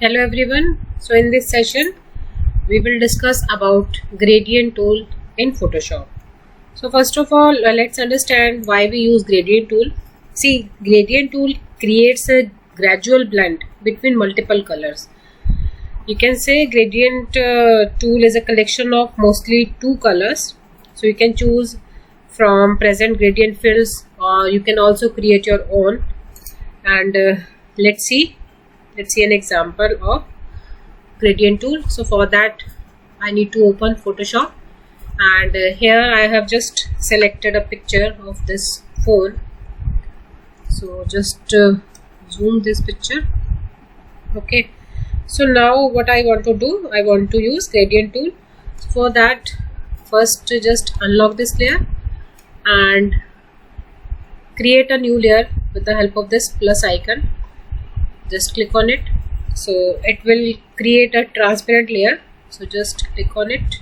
Hello everyone. So in this session we will discuss about gradient tool in Photoshop. So first of all, let's understand why we use gradient tool. See, gradient tool creates a gradual blend between multiple colors. You can say gradient tool is a collection of mostly two colors. So you can choose from present gradient fields, or you can also create your own. And let's see an example of gradient tool. So for that I need to open Photoshop, and here I have just selected a picture of this phone. So just zoom this picture. Okay, so now what I want to do, I want to use gradient tool. So for that, first just unlock this layer and create a new layer with the help of this plus icon. Just click on it. So it will create a transparent layer. So just click on it,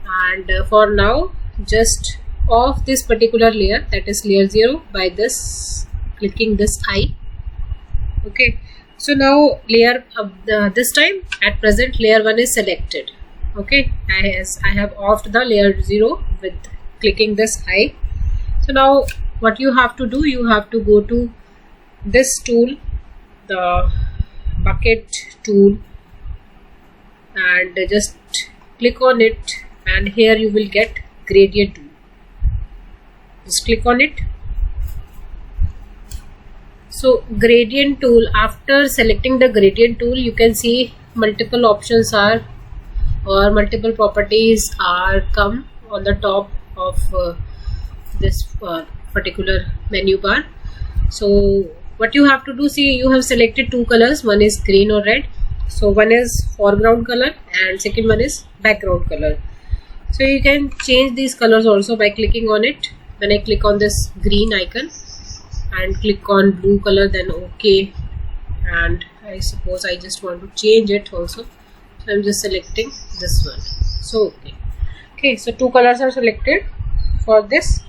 and for now just off this particular layer, that is layer 0, by this clicking this eye. Okay, so now layer this time at present layer 1 is selected. Okay, I have offed the layer 0 with clicking this eye. So now what you have to do, you have to go to this tool, the bucket tool, and just click on it, and here you will get gradient tool. Just click on it. So gradient tool, after selecting the gradient tool, you can see multiple options are, or multiple properties are come on the top of this particular menu bar. So what you have to do, see, you have selected two colors, one is green or red. So one is foreground color and second one is background color. So you can change these colors also by clicking on it. When I click on this green icon and click on blue color, then OK, and I suppose I just want to change it also, so I'm just selecting this one. So okay, so two colors are selected for this.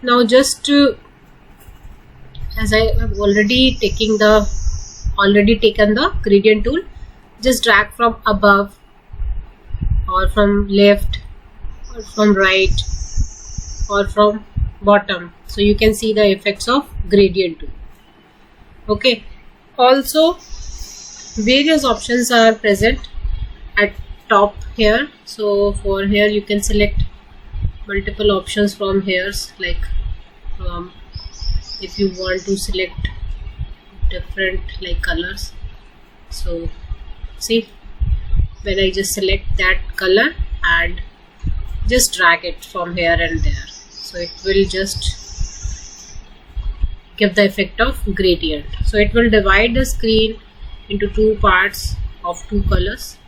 Now just as I have already taken the gradient tool, just drag from above or from left or from right or from bottom, so you can see the effects of gradient tool. Okay, also various options are present at top here. So for here you can select multiple options from here, like if you want to select different like colors. So see, when I just select that color and just drag it from here and there, so it will just give the effect of gradient. So it will divide the screen into two parts of two colors.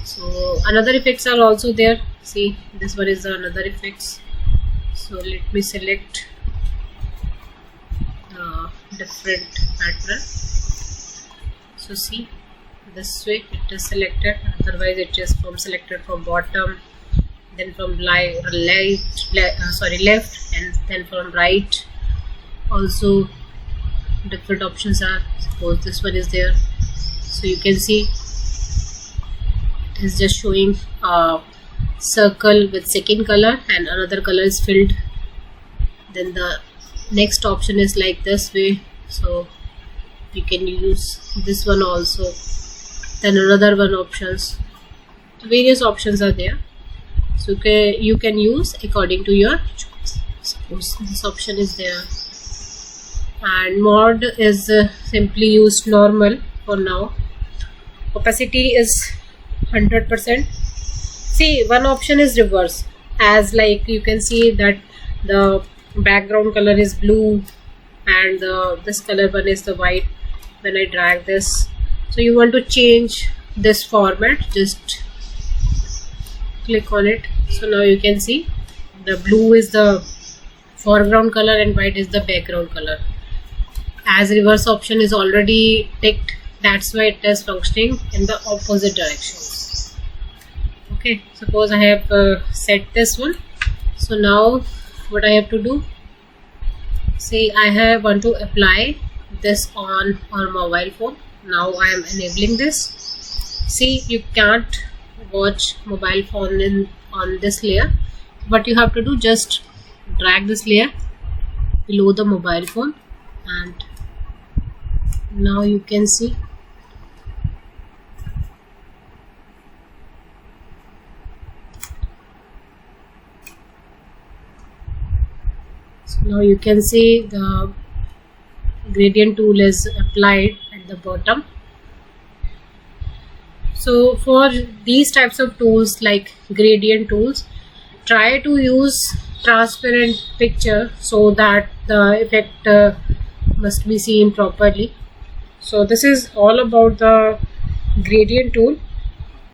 So another effects are also there. See, this one is the another effects. So let me select different pattern. So see, this way it is selected, otherwise it is from selected from bottom, then from left, and then from right. Also different options are, suppose this one is there. So you can see it is just showing a circle with second color and another color is filled. Then the next option is like this way, so you can use this one also. Then another one options, various options are there, so you can use according to your choice. Suppose this option is there, and mode is simply used normal for now. Opacity is 100%. See, one option is reverse, as like you can see that the background color is blue and this color one is the white. When I drag this, so you want to change this format, just click on it. So now you can see the blue is the foreground color and white is the background color. As reverse option is already ticked, that's why it is functioning in the opposite directions. Okay, suppose I have set this one. So now what I have to do, say I want to apply this on our mobile phone. Now I am enabling this. See, you can't watch mobile phone on this layer. What you have to do, just drag this layer below the mobile phone, and now you can see the gradient tool is applied at the bottom. So for these types of tools like gradient tools, try to use transparent picture so that the effect must be seen properly. So this is all about the gradient tool.